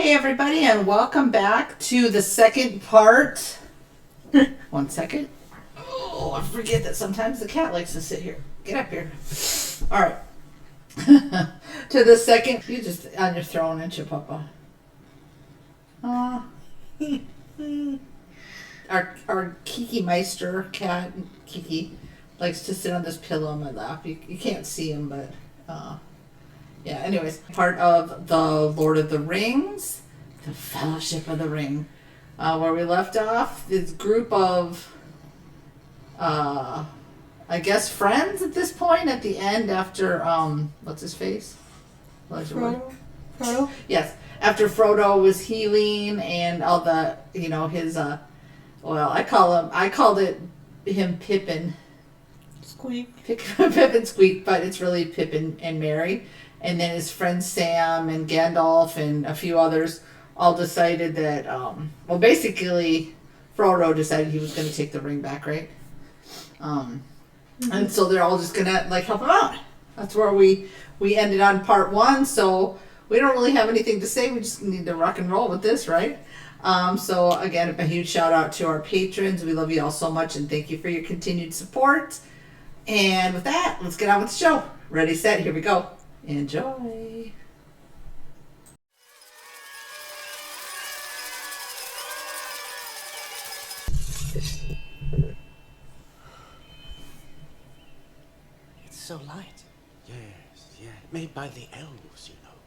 Hey everybody, and welcome back to the second part. 1 second. Oh, I forget that sometimes the cat likes to sit here. Get up here. All right. To the second. You just on your throne, ain't you, Papa? Our Kiki Meister cat, Kiki, likes to sit on this pillow on my lap. You can't see him, but yeah. Anyways, part of the Lord of the Rings, the Fellowship of the Ring, where we left off. This group of, I guess, friends at this point. At the end, after what's his face? Frodo? Yes, after Frodo was healing and all the, his well, I called it him Pippin. Squeak. Pippin Squeak, but it's really Pippin and Merry. And then his friends Sam and Gandalf and a few others all decided that, basically Frodo decided he was going to take the ring back, right? And so they're all just going to help him out. That's where we ended on part 1. So we don't really have anything to say. We just need to rock and roll with this, right? So again, a huge shout out to our patrons. We love you all so much and thank you for your continued support. And with that, let's get on with the show. Ready, set, here we go. Enjoy. It's so light. Yes, made by the elves, you know.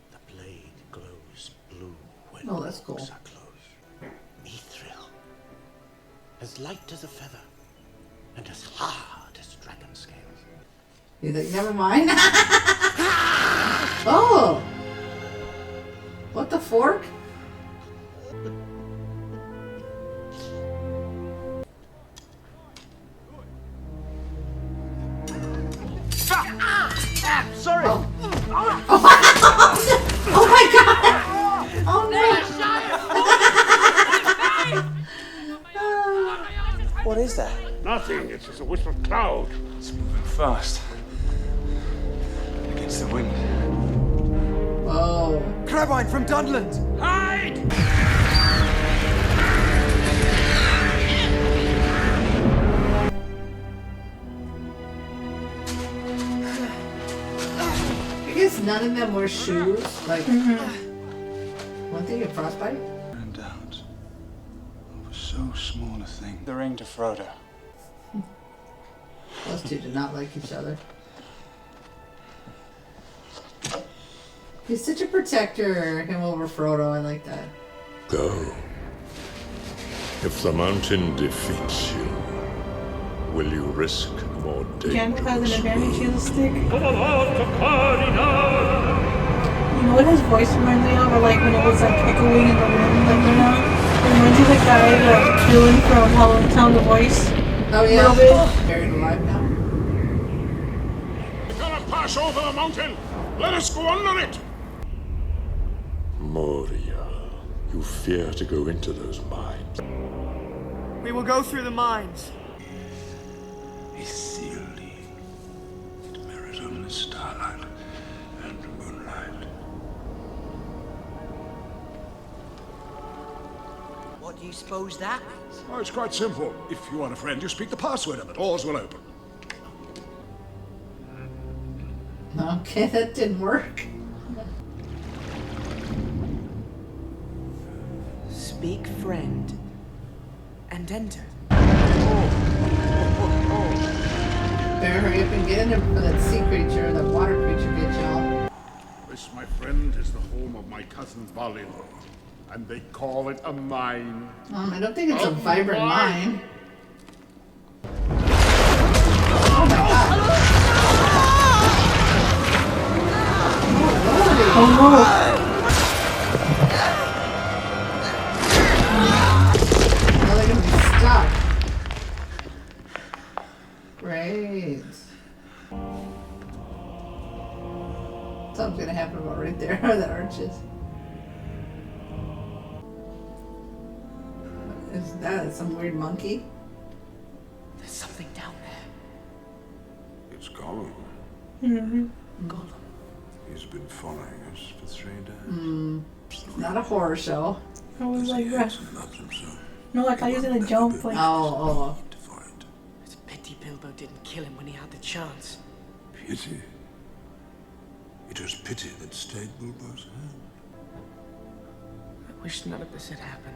The blade glows blue when That's cool. orcs are close. Mithril. As light as a feather, and as hard as dragon scales. You think, never mind. Oh! What the fork? Sorry! Oh my god! Oh no! What is that? Nothing. It's just a wisp of cloud. It's moving fast. Against the wind. Whoa. Crabine from Dunland! Hide! I guess none of them wear shoes. One thing, a frostbite? And out. Over so small a thing. The ring to Frodo. Those two do not like each other. He's such a protector, him over Frodo. I like that. Go. If the mountain defeats you, will you risk more Gandalf has an dangerous advantage, he has a road? stick. You know what his voice reminds me of? Or when it was echoing in the wind, it reminds me of the guy, the villain from Hollow Town, The Voice. Oh yeah. Buried alive now. We're gonna pass over the mountain. Let us go under it. Moria, you fear to go into those mines. We will go through the mines. Ethereally. It mirrors only starlight and moonlight. What do you suppose that means? Oh, it's quite simple. If you want a friend, you speak the password and the doors will open. Okay, that didn't work. Speak friend. And enter. Better hurry up and get in there before that sea creature, that water creature gets y'all. This, my friend, is the home of my cousin Balin. And they call it a mine. I don't think it's a Oh, vibrant mine. mine. Oh my god. Oh Now they're gonna be stuck. Great. Something's gonna happen about right there where that arch is. Is that some weird monkey? There's something down there. It's Gollum. Gollum. He's been following us for 3 days. not a horror show. I was like, no, I thought he was gonna jump. Like, Oh. It's a pity Bilbo didn't kill him when he had the chance. Pity? It was pity that stayed Bilbo's hand. I wish none of this had happened.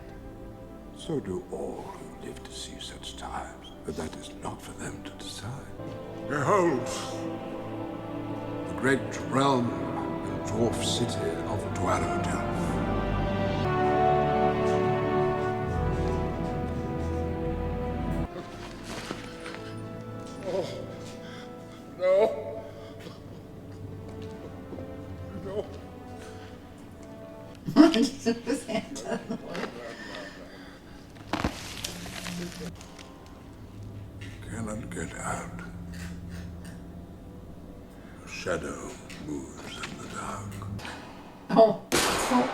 So do all who live to see such times. But that is not for them to decide. Behold! The great realm and dwarf city of Dwarrowdelf. No. No. Just took his hand out of the way. Cannot get out. A shadow moves in the dark. Oh. Oh.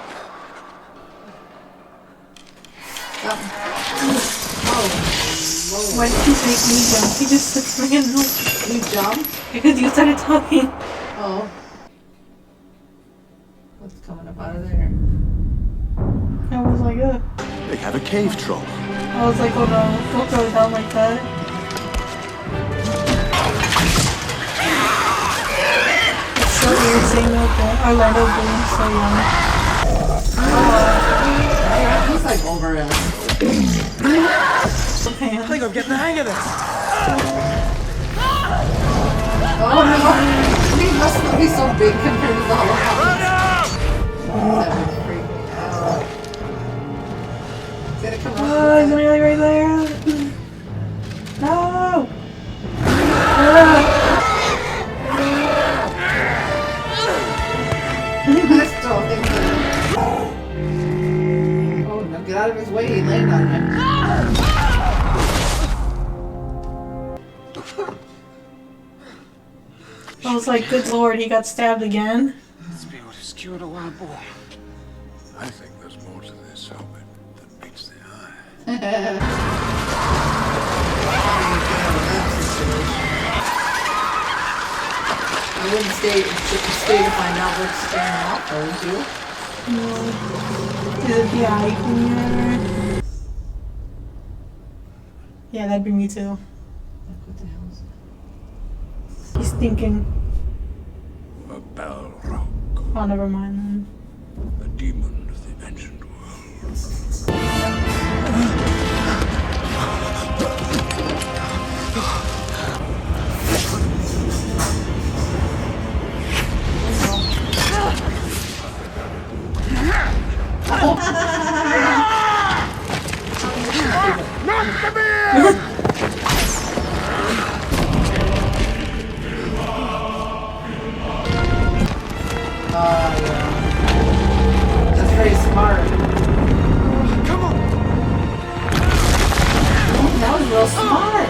why did you make me jump? He just took me and You jumped? because you started talking. Oh. What's coming up out of there? I was like, ugh. They have a cave troll. I was like, oh no, don't throw it down like that. It's so weird seeing Orlando Bloom so young. He's like over it. I think I'm getting the hang of this. Oh no! He must not be so big compared to the whole house. That would freak me out. Is that come Oh, he's up? really right there. No! I still think so. Oh no, get out of his way, he landed on him. I was like, good lord, he got stabbed again. This be what has cured a wild boar. I think there's more to this hobbit than meets the eye. I wouldn't stay to find out what's staring off, though, would you? No. Is it the eye thing? Yeah, that'd be me too. What the hell is He's thinking, A Balrog, oh, never mind then. a demon of the ancient world. That's very smart. Come on! That was real smart.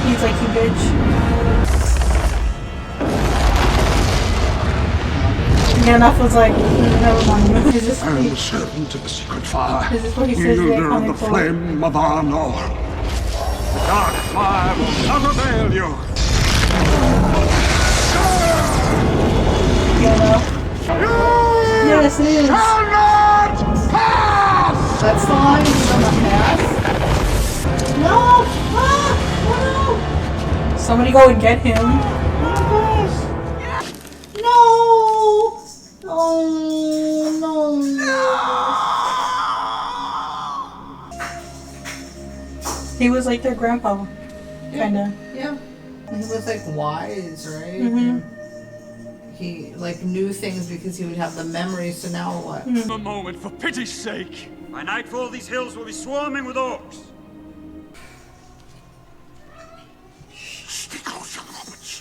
He's like, you bitch. And Gandalf was like, never mind. Is this, I am the servant of the secret fire. is this what he says they're Wielder of coming the for? flame of Arnor. The dark fire will not avail you. Gandalf. Yes, it is. Not pass! That's the line. He's on the pass. No! Ah! Oh no! Somebody go and get him. Oh my gosh! No! Oh no! He was like their grandpa. Kinda. Yeah. He was like wise, right? Mm-hmm. He like knew things because he would have the memories. So now what? A moment, for pity's sake! By nightfall, these hills will be swarming with orcs. Stay close, young hobbits.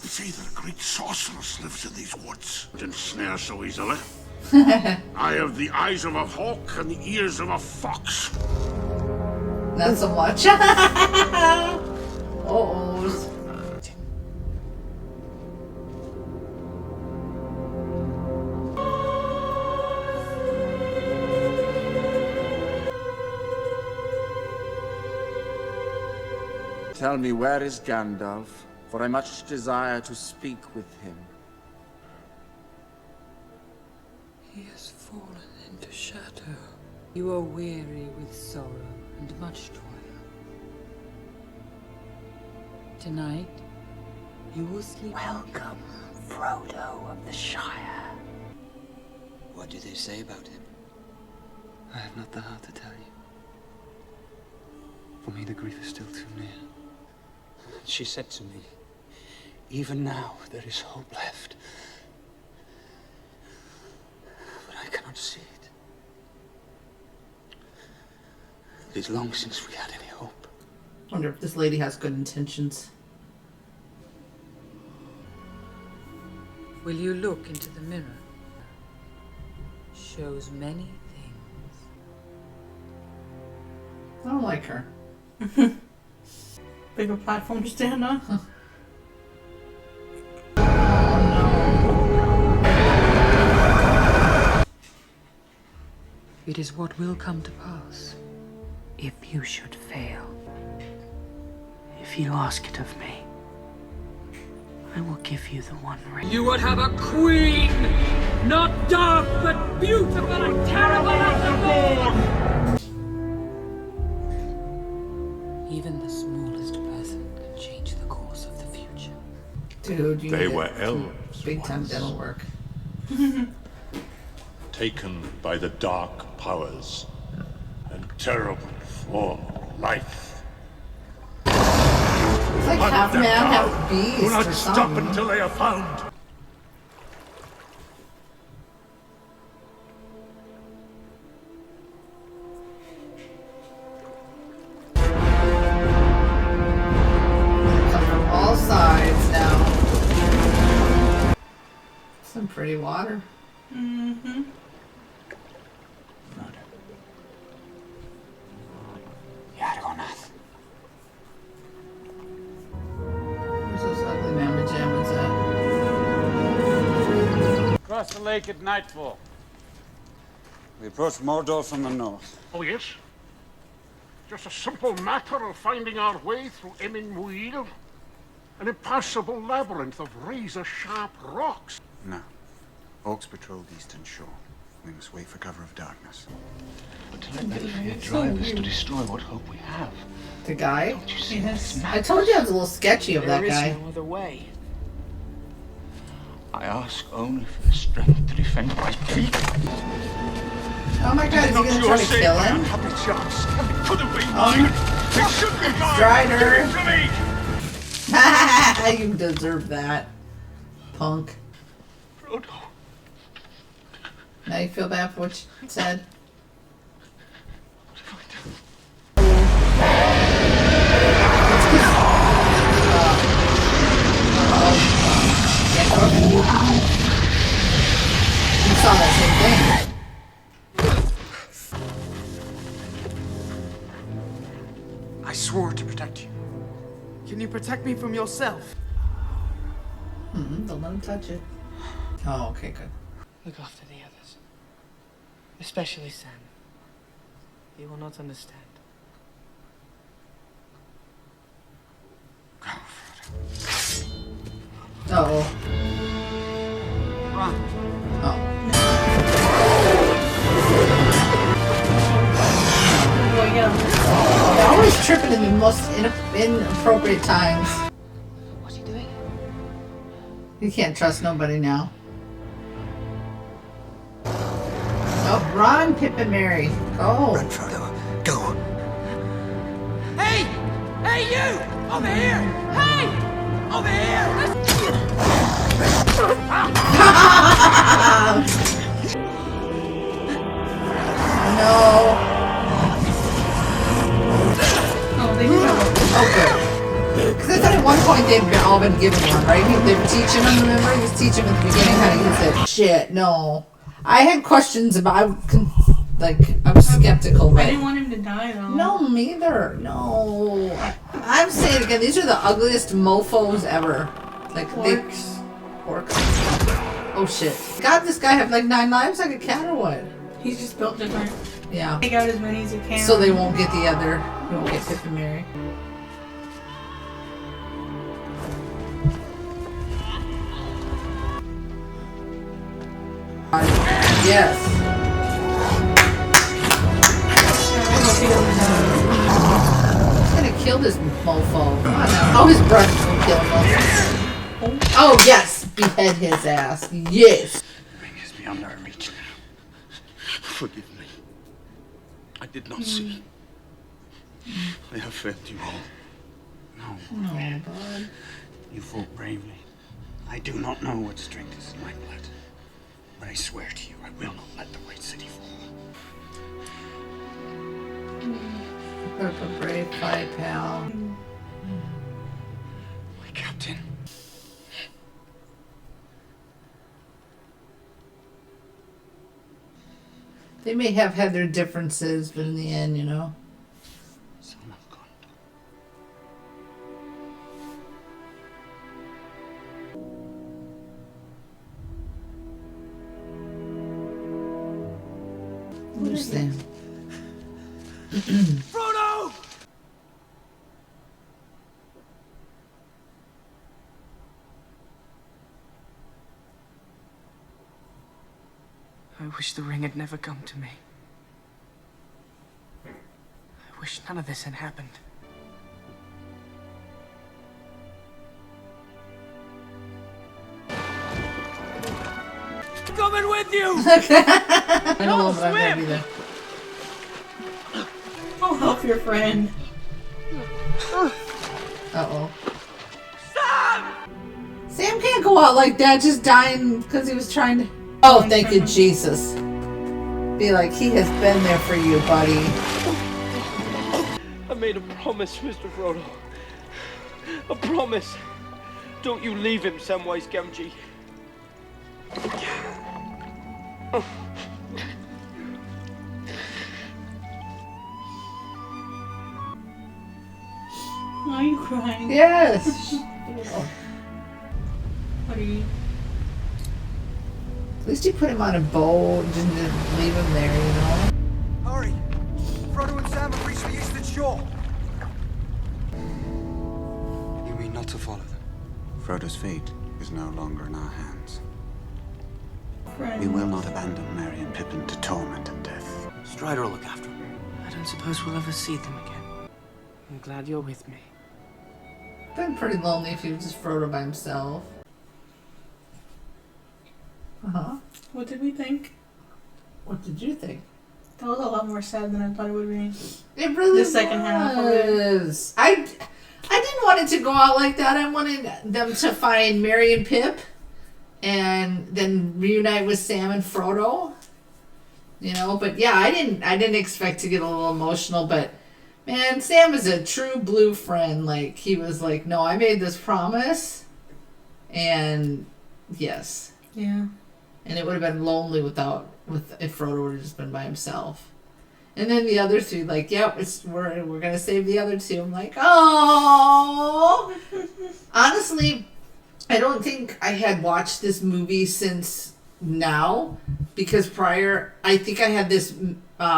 They say that a great sorceress lives in these woods. Didn't snare so easily. I have the eyes of a hawk and the ears of a fox. Not so much. Uh-oh. Tell me, where is Gandalf? for I much desire to speak with him. He has fallen into shadow. You are weary with sorrow and much toil. Tonight, you will sleep. Welcome, Frodo of the Shire. What do they say about him? I have not the heart to tell you. For me, the grief is still too near. She said to me, even now there is hope left. But I cannot see it. It is long since we had any hope. Wonder if this lady has good intentions. Will you look into the mirror? Shows many things. I don't like her. Bigger platform to stand on. Huh. It is what will come to pass. If you should fail, if you ask it of me, I will give you the One Ring. You would have a queen, not dark, but beautiful and terrible as the moon. Even the smallest person can change the course of the future. Dude, you They did were elves big time once. dental work. Taken by the dark powers and terrible form of life. It's like half man, half beast. Do not or stop something. until they are found. Come from all sides now. Some pretty water. Mm-hmm. Yargonath. Where's those ugly mamma jammas at? Cross the lake at nightfall. We approach Mordor from the north. Oh, yes? Just a simple matter of finding our way through Emyn Muil. An impassable labyrinth of razor-sharp rocks. No. Orcs patrol the eastern shore. We must wait for cover of darkness. But to let that fear drive us to destroy what hope we have. The guy? Don't you see Yes. this I told you I was a little sketchy of that guy. There is no other way. I ask only for the strength to defend my people. Oh my god, is he gonna try to kill him? Unhappy chance. It couldn't be Oh, mine. It should be mine. Strider. Give it to me. You deserve that, punk. Frodo. Now you feel bad for what you said? You saw that same thing. I swore to protect you. Can you protect me from yourself? Don't let him touch it. Oh, okay, good. Look after the others. Especially Sam. He will not understand. Uh-oh. Run. Oh. Well, yeah. You're always tripping in the most inappropriate times. What's he doing? You can't trust nobody now. Oh, run, Pip and Mary. Go. Run, Frodo. Go. Hey! Hey, you! Over here! Hey! Over here! No. Oh, they do have Okay. Because I thought at one point they'd all been given one, right? They were teaching them, remember? He was teaching them at the beginning how to use it. Shit, no. I had questions about, I was skeptical, I but... didn't want him to die, though. No, me either. No. I'm saying it again, these are the ugliest mofos ever. Like, Orcs. Orcs. Oh, shit. God, this guy have like 9 lives like a cat or what? He's just built different. Yeah. Take out as many as you can. So they won't get the other, they won't get Pip and Mary. Yes. He's gonna kill this mofo. Come on now. Oh, his brother's gonna kill him. Oh, yes. Behead his ass. Yes. Everything is beyond our reach now. Forgive me. I did not see. I have failed you all. No. No, bud. You fought bravely. I do not know what strength is in my blood. But I swear to you, I will not let the White City fall. Put up a brave fight, pal. My captain. They may have had their differences, but in the end, you know. Son of God. Understand. Frodo! I wish the ring had never come to me. I wish none of this had happened. Coming with you! I don't know, but I'm happy there. I'll help your friend. Uh-oh. Sam can't go out like that, just dying because he was trying to... Oh, thank you, Jesus. Be like, he has been there for you, buddy. I made a promise, Mr. Frodo. A promise. Don't you leave him, Samwise Gamgee. Why are you crying? Yes. What are you? At least you put him on a boat and didn't leave him there, you know? Hurry! Frodo and Sam have reached the eastern shore. You mean not to follow them? Frodo's fate is no longer in our hands. Friend. We will not abandon Merry and Pippin to torment and death. Strider will look after them. I don't suppose we'll ever see them again. I'm glad you're with me. Been pretty lonely if he was just Frodo by himself. Uh-huh. What did we think? What did you think? That was a lot more sad than I thought it would be. It really The second half of it. I didn't want it to go out like that. I wanted them to find Merry and Pip and then reunite with Sam and Frodo. You know, but yeah, I didn't expect to get a little emotional, but man, Sam is a true blue friend. Like, he was like, no, I made this promise, and yes. Yeah. And it would have been lonely if Frodo would have just been by himself. And then the other two, like, yep, we're gonna save the other two. I'm like, oh. Honestly, I don't think I had watched this movie since now, because prior, I think I had this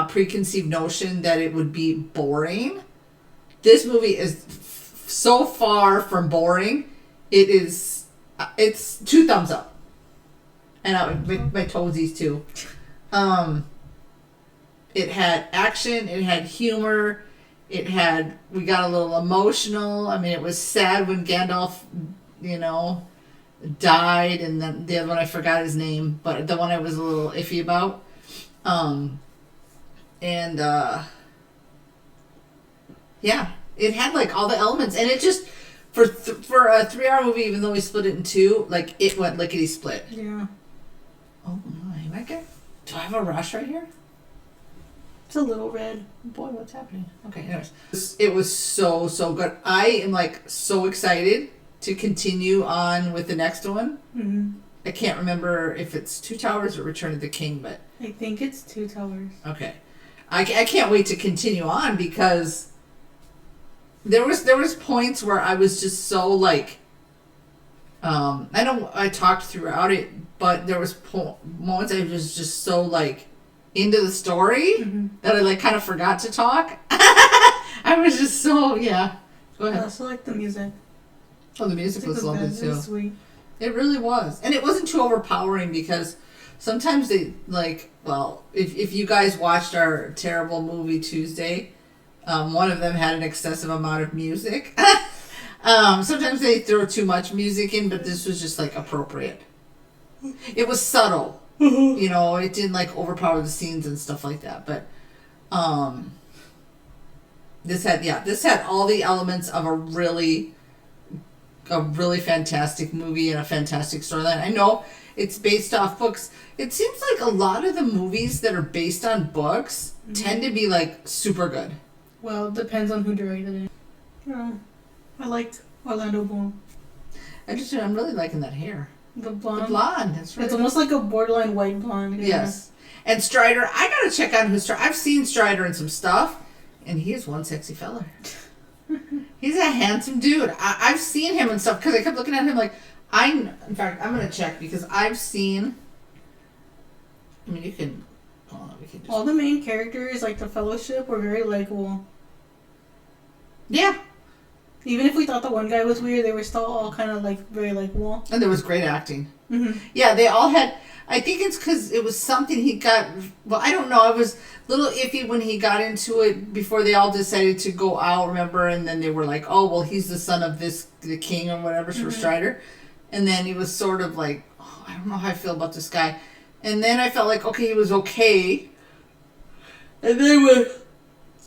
preconceived notion that it would be boring. This movie is so far from boring. It's 2 thumbs up. And my toesies too. It had action, it had humor, we got a little emotional. I mean, it was sad when Gandalf, you know, died, and then the other one, I forgot his name, but the one I was a little iffy about. Yeah, it had like all the elements, and it just, for a 3-hour movie, even though we split it in 2, like, it went lickety split. Yeah. Oh my, do I have a rush right here? It's a little red. Boy, what's happening? Okay, anyways. It was so good. I am like so excited to continue on with the next one. Mm-hmm. I can't remember if it's Two Towers or Return of the King, but I think it's Two Towers. Okay. I can't wait to continue on, because there was points where I was just so like, I know I talked throughout it, but there was moments I was just so like into the story that I like kind of forgot to talk. I was just so, yeah. Go ahead. I also like the music. Oh, the music was lovely too. Sweet. It really was. And it wasn't too overpowering, because Sometimes they like, well, if you guys watched our terrible movie Tuesday, one of them had an excessive amount of music. Sometimes they throw too much music in, but this was just like appropriate. It was subtle, you know. It didn't like overpower the scenes and stuff like that. But this had all the elements of a really fantastic movie and a fantastic storyline. I know it's based off books. It seems like a lot of the movies that are based on books tend to be like super good. Well, it depends on who directed it. Yeah. I liked Orlando Bloom. I'm really liking that hair. The blonde. The blonde. That's right. It's almost like a borderline white blonde. Yeah. Yes. And Strider, I gotta check out who's Strider. I've seen Strider in some stuff, and he is one sexy fella. He's a handsome dude. I've seen him and stuff because I kept looking at him like, in fact, I'm gonna check because I've seen. I mean, you can. Oh, we can just. All the main characters, like the Fellowship, were very likable. Yeah. Even if we thought the one guy was weird, they were still all kind of like very likable. And there was great acting. Mm-hmm. Yeah, they all had. I think it's because it was something he got. Well, I don't know. It was a little iffy when he got into it before they all decided to go out. Remember, and then they were like, "Oh, well, he's the son of the king or whatever." For Strider, and then he was sort of like, oh, "I don't know how I feel about this guy," and then I felt like, okay, he was okay, and then he was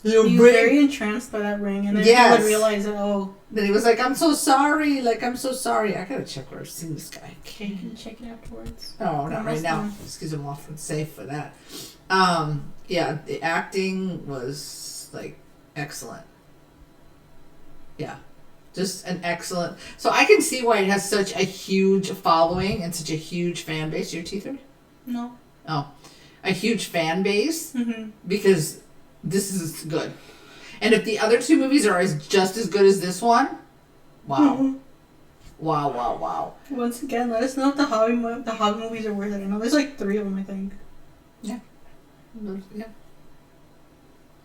very entranced by that ring, and then he would realize that, then he was like, I'm so sorry. I gotta check where I've seen this guy. Okay, you can check it afterwards. No, not right now. Excuse him off and safe for that. Yeah, the acting was like excellent. Yeah, just an excellent. So I can see why it has such a huge following and such a huge fan base. Your teeth hurt? No. Oh, a huge fan base because this is good. And if the other two movies are just as good as this one, wow. Wow. Once again, let us know if the Hobby movies are worth it. I know there's like 3 of them, I think. Yeah. Yeah.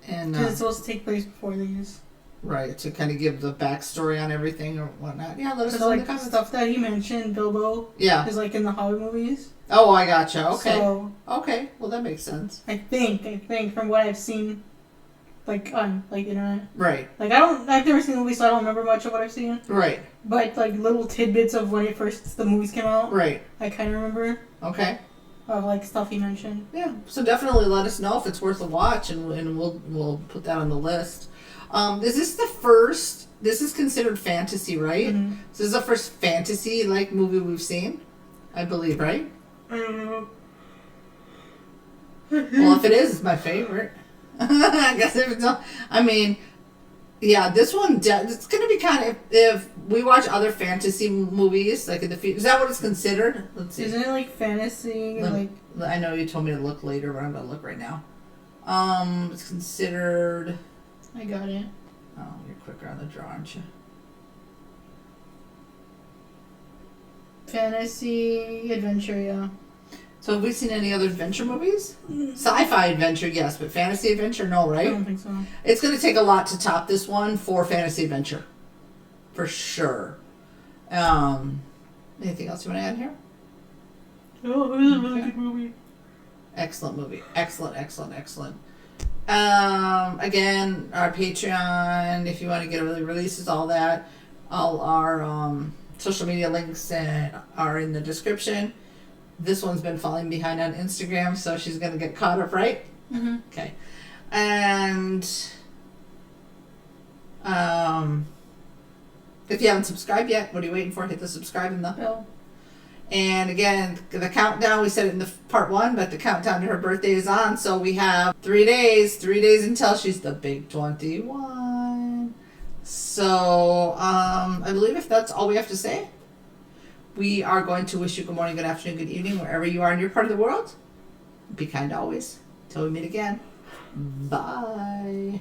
And because it's supposed to take place before these. Right, to kind of give the backstory on everything or whatnot. Yeah, let us know. Like stuff that he mentioned, Bilbo. Yeah. Is like in the Hobby movies. Oh, I gotcha. Okay. So, okay. Well, that makes sense. I think from what I've seen, like on like internet. Right. Like I've never seen the movie, so I don't remember much of what I've seen. Right. But like little tidbits of when the movies came out. Right. I kind of remember. Okay. Of like stuff he mentioned. Yeah. So definitely let us know if it's worth a watch, and we'll put that on the list. Is this the first? This is considered fantasy, right? Mm-hmm. So this is the first fantasy like movie we've seen, I believe, right? I don't know. Well, if it is, it's my favorite. I guess if it's not, I mean, yeah, this one, it's going to be kind of, if we watch other fantasy movies, like in the future, is that what it's considered? Let's see. Isn't it like fantasy? I know you told me to look later, but I'm going to look right now. It's considered. I got it. Oh, you're quicker on the draw, aren't you? Fantasy adventure, yeah. So have we seen any other adventure movies? Sci-fi adventure, yes, but fantasy adventure, no, right? I don't think so. It's going to take a lot to top this one for fantasy adventure. For sure. Anything else you want to add here? Oh, it was a really good movie. Excellent movie. Excellent. Again, our Patreon, if you want to get early releases, all that. All our social media links are in the description. This one's been falling behind on Instagram, so she's going to get caught up, right? Mm-hmm. Okay. And if you haven't subscribed yet, what are you waiting for? Hit the subscribe and the bell. And again, the countdown, we said it in the part 1, but the countdown to her birthday is on, so we have 3 days until she's the big 21. So, I believe if that's all we have to say, we are going to wish you good morning, good afternoon, good evening, wherever you are in your part of the world. Be kind always. Till we meet again. Bye.